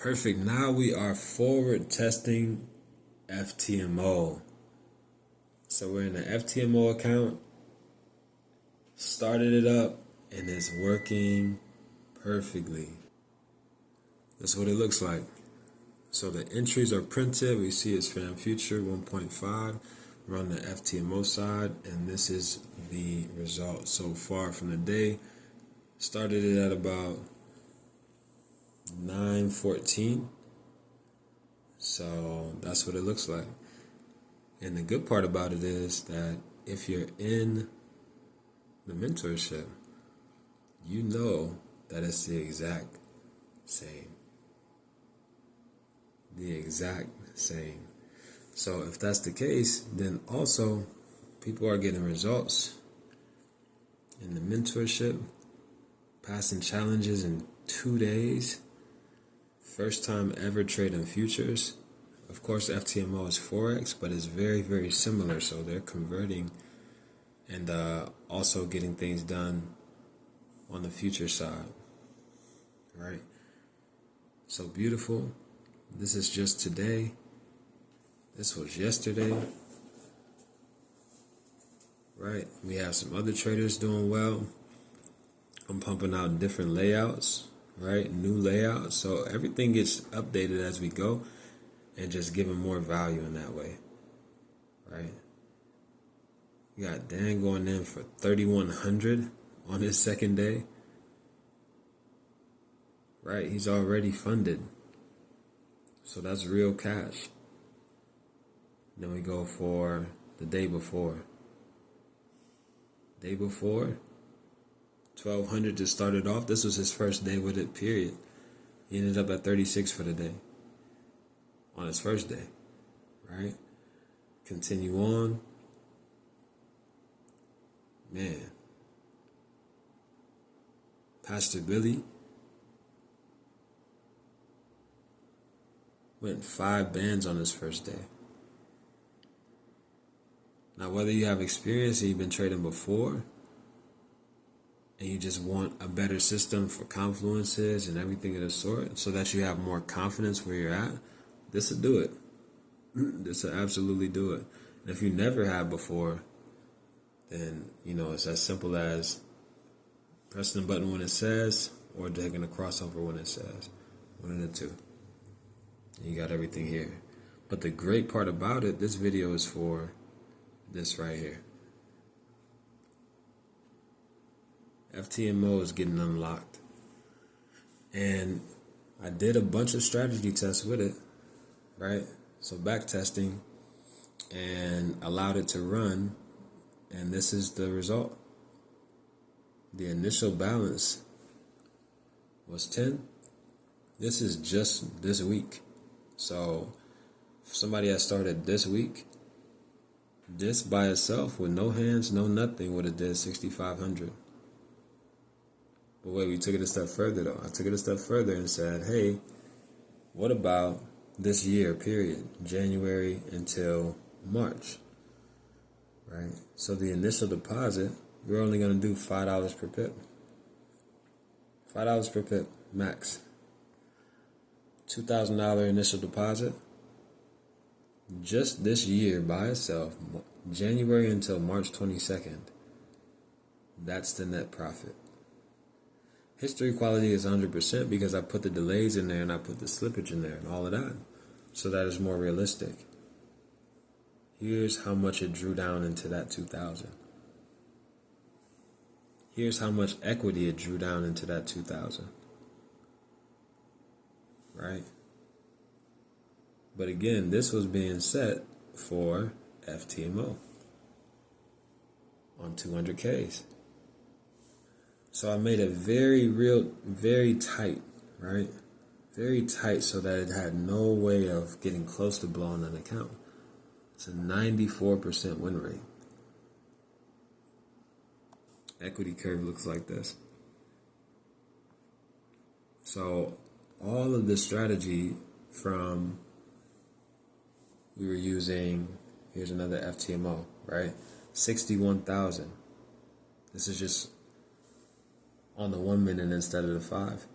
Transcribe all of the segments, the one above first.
Perfect. Now we are forward testing FTMO. So we're in the FTMO account, started it up, and it's working perfectly. That's what it looks like. So the entries are printed. We see it's Fam Future 1.5. We're on the FTMO side, and this is the result so far from the day. Started it at about 9:14. So that's what it looks like. And the good part about it is that if you're in the mentorship, you know that it's the exact same. The exact same. So if that's the case, then also people are getting results in the mentorship, passing challenges in 2 days, first time ever trading futures. Of course, FTMO is Forex, but it's very, very similar. So they're converting and also getting things done on the future side, right? So beautiful. This is just today. This was yesterday, right? We have some other traders doing well. I'm pumping out different layouts, right? New layouts. So everything gets updated as we go and just giving more value in that way, right? You got Dan going in for 3,100 on his second day, right? He's already funded. So that's real cash. Then we go for the day before. Day before, 1,200 to start it off. This was his first day with it, period. He ended up at 36 for the day. On his first day, right? Continue on. Man. Pastor Billy went 5 bands on his first day. Now, whether you have experience and you've been trading before and you just want a better system for confluences and everything of the sort so that you have more confidence where you're at, this will do it. This will absolutely do it. And if you never have before, then, it's as simple as pressing the button when it says or taking a crossover when it says. One of the two. And you got everything here. But the great part about it, this video is for this right here. FTMO is getting unlocked. And I did a bunch of strategy tests with it, right? So back testing and allowed it to run, and this is the result. The initial balance was 10. This is just this week. So if somebody has started this week, this by itself with no hands, no nothing would have did 6,500. But wait, we took it a step further though. I took it a step further and said, hey, what about this year, period, January until March, right? So the initial deposit, we're only going to do $5 per pip. $5 per pip, max. $2,000 initial deposit. Just this year by itself, January until March 22nd, that's the net profit. History quality is 100% because I put the delays in there and I put the slippage in there and all of that. So that is more realistic. Here's how much it drew down into that 2,000. Here's how much equity it drew down into that 2,000. Right? But again, this was being set for FTMO on 200Ks. So I made it very tight, right? Very tight so that it had no way of getting close to blowing an account. It's a 94% win rate. Equity curve looks like this. So all of the strategy from, we were using, here's another FTMO, right? 61,000. This is just on the 1 minute instead of the 5.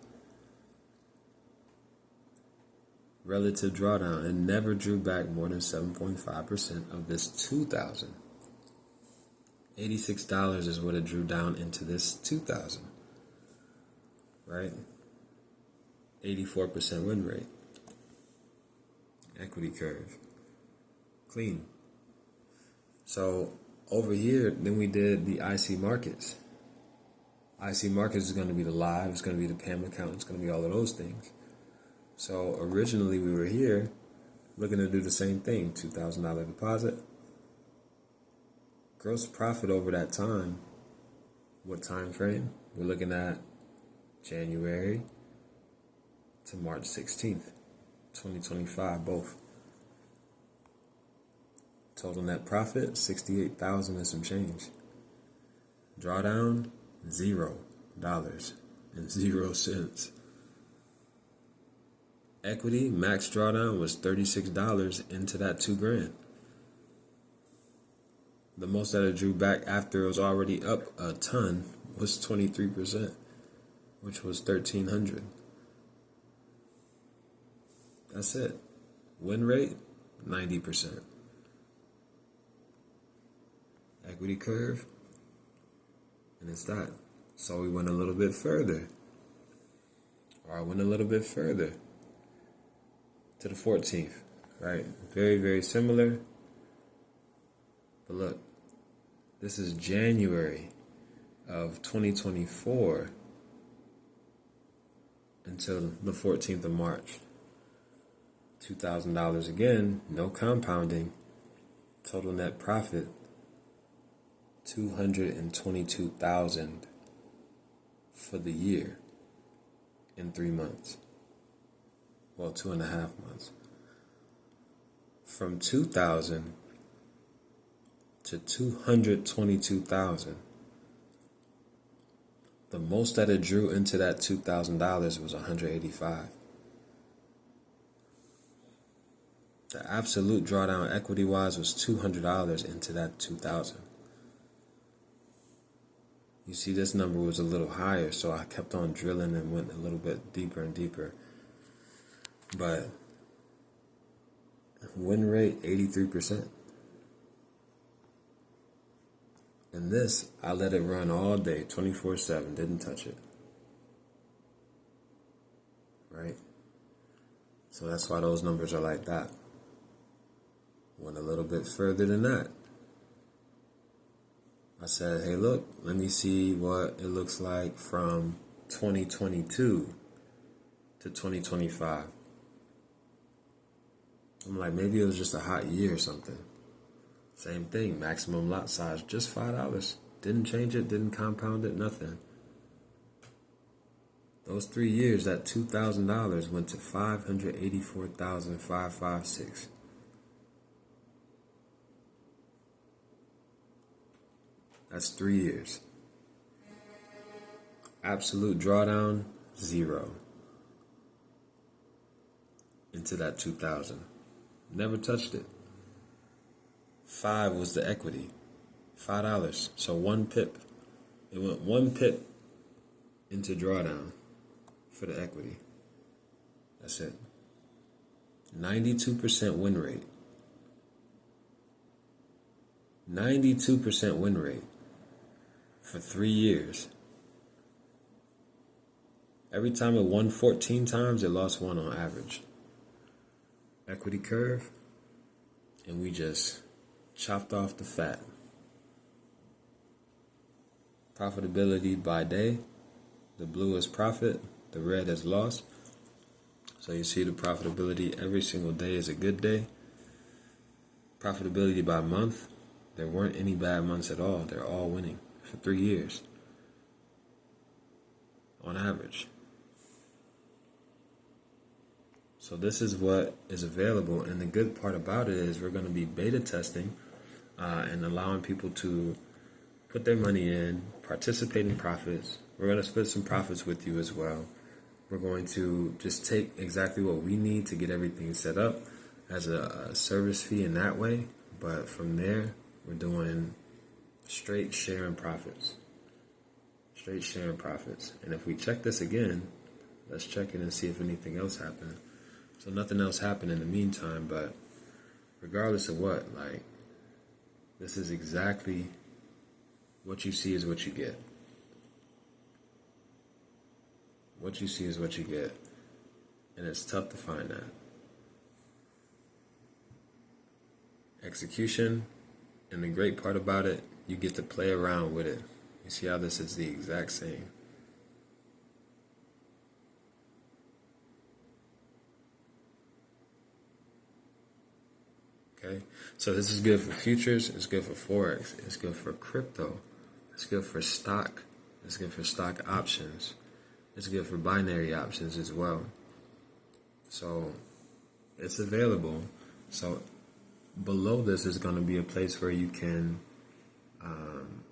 relative drawdown. It never drew back more than 7.5% of this 2,000. $86 is what it drew down into this 2,000, right? 84% win rate. Equity curve. Clean. So over here, then we did the IC markets. IC markets is going to be the live, it's going to be the PAM account, it's going to be all of those things. So originally we were here looking to do the same thing, $2,000 deposit. Gross profit over that time, what time frame? We're looking at January to March 16th, 2025, both. Total net profit, $68,000 and some change. Drawdown, $0.00. Equity, max drawdown was $36 into that $2,000. The most that it drew back after it was already up a ton was 23%, which was $1,300. That's it. Win rate, 90%. Equity curve, and it's that. So we went a little bit further. Or I went a little bit further to the 14th, right? Very, very similar. But look, this is January of 2024 until the 14th of March. $2,000 again, no compounding. Total net profit, $222,000 for the year in 3 months. Well, 2.5 months. From 2,000 to 222,000. The most that it drew into that $2,000 was $185. The absolute drawdown equity-wise was $200 into that 2,000. You see, this number was a little higher, so I kept on drilling and went a little bit deeper and deeper. But win rate, 83%. And this, I let it run all day, 24/7, didn't touch it. Right? So that's why those numbers are like that. Went a little bit further than that. I said, hey, look, let me see what it looks like from 2022 to 2025. I'm like, maybe it was just a hot year or something. Same thing, maximum lot size, just $5. Didn't change it, didn't compound it, nothing. Those 3 years, that $2,000 went to $584,556. That's 3 years. Absolute drawdown, 0 into that 2,000. Never touched it. 5 was the equity. $5. So 1 pip. It went 1 pip into drawdown for the equity. That's it. 92% win rate. 92% win rate for 3 years. Every time it won 14 times, it lost 1 on average. Equity curve, and we just chopped off the fat. Profitability by day. The blue is profit, the red is loss. So you see the profitability every single day is a good day. Profitability by month, there weren't any bad months at all. They're all winning for 3 years on average. So this is what is available, and the good part about it is we're going to be beta testing and allowing people to put their money in, participate in profits. We're going to split some profits with you as well. We're going to just take exactly what we need to get everything set up as a service fee in that way, but from there, we're doing straight sharing profits. Straight sharing profits. And if we check this again, let's check it and see if anything else happened. So nothing else happened in the meantime, but regardless of what, like, this is exactly what you see is what you get. What you see is what you get. And it's tough to find that. Execution, and the great part about it, you get to play around with it. You see how this is the exact same. Okay, so this is good for futures, it's good for Forex, it's good for crypto, it's good for stock, it's good for stock options, it's good for binary options as well. So it's available. So below this is going to be a place where you can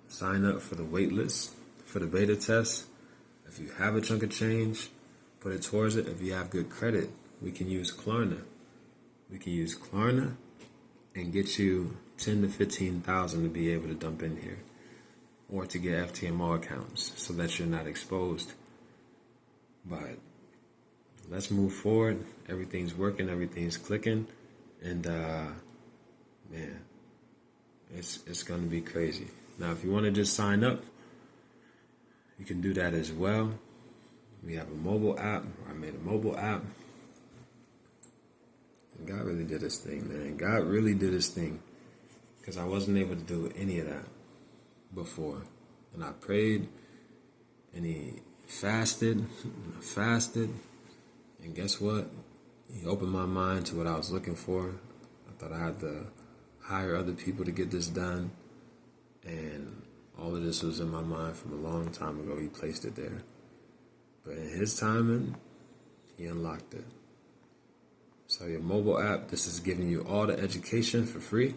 sign up for the wait list, for the beta test. If you have a chunk of change, put it towards it. If you have good credit, we can use Klarna. We can use Klarna and get you 10 to 15,000 to be able to dump in here, or to get FTMO accounts so that you're not exposed. But let's move forward. Everything's working, everything's clicking, and man, it's gonna be crazy. Now, if you want to just sign up, you can do that as well. We have a mobile app. I made a mobile app. And God really did his thing, man. God really did his thing, because I wasn't able to do any of that before. And I prayed, and he fasted, and I fasted, and guess what? He opened my mind to what I was looking for. I thought I had to hire other people to get this done, and all of this was in my mind from a long time ago. He placed it there. But in his timing, he unlocked it. So your mobile app, this is giving you all the education for free.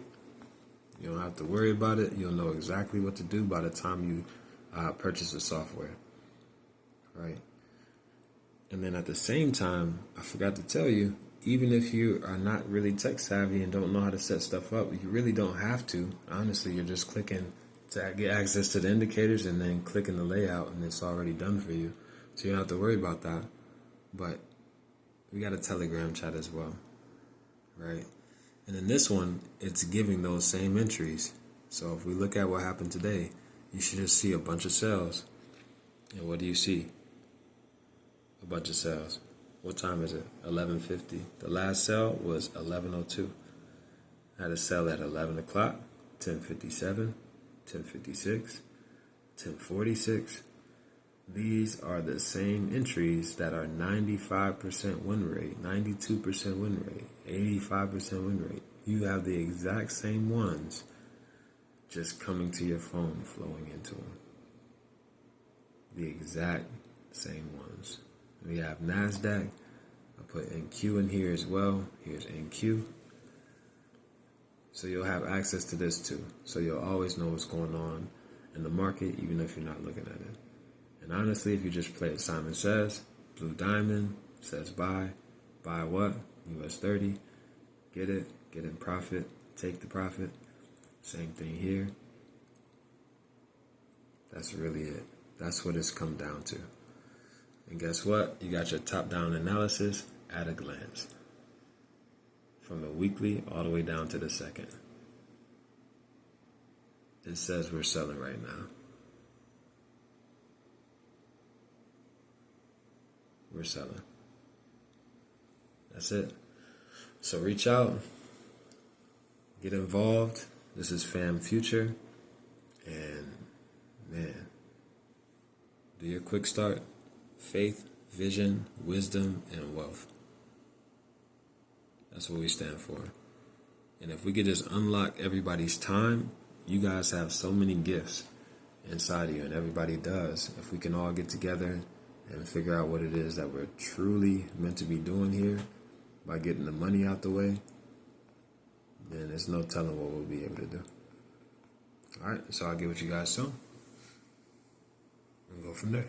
You don't have to worry about it. You'll know exactly what to do by the time you purchase the software. Right? And then at the same time, I forgot to tell you, even if you are not really tech savvy and don't know how to set stuff up, you really don't have to. Honestly, you're just clicking to get access to the indicators and then clicking the layout, and it's already done for you. So you don't have to worry about that. But we got a Telegram chat as well, right? And in this one, it's giving those same entries. So if we look at what happened today, you should just see a bunch of sales. And what do you see? A bunch of sales. What time is it? 11:50. The last sell was 11:02. I had a sell at 11 o'clock, 10:57, 10:56, 10:46. These are the same entries that are 95% win rate, 92% win rate, 85% win rate. You have the exact same ones just coming to your phone, flowing into them. The exact same ones. We have NASDAQ. I put NQ in here as well. Here's NQ. So you'll have access to this too. So you'll always know what's going on in the market, even if you're not looking at it. And honestly, if you just play it Simon Says, Blue Diamond says buy what? US 30, get it, get in profit, take the profit. Same thing here. That's really it. That's what it's come down to. And guess what? You got your top-down analysis at a glance. From the weekly all the way down to the second. It says we're selling right now. We're selling. That's it. So reach out. Get involved. This is Fam Future. And, man, do your quick start. Faith, vision, wisdom, and wealth. That's what we stand for. And if we could just unlock everybody's time, you guys have so many gifts inside of you, and everybody does. If we can all get together and figure out what it is that we're truly meant to be doing here by getting the money out the way, then there's no telling what we'll be able to do. All right, so I'll get with you guys soon and go from there.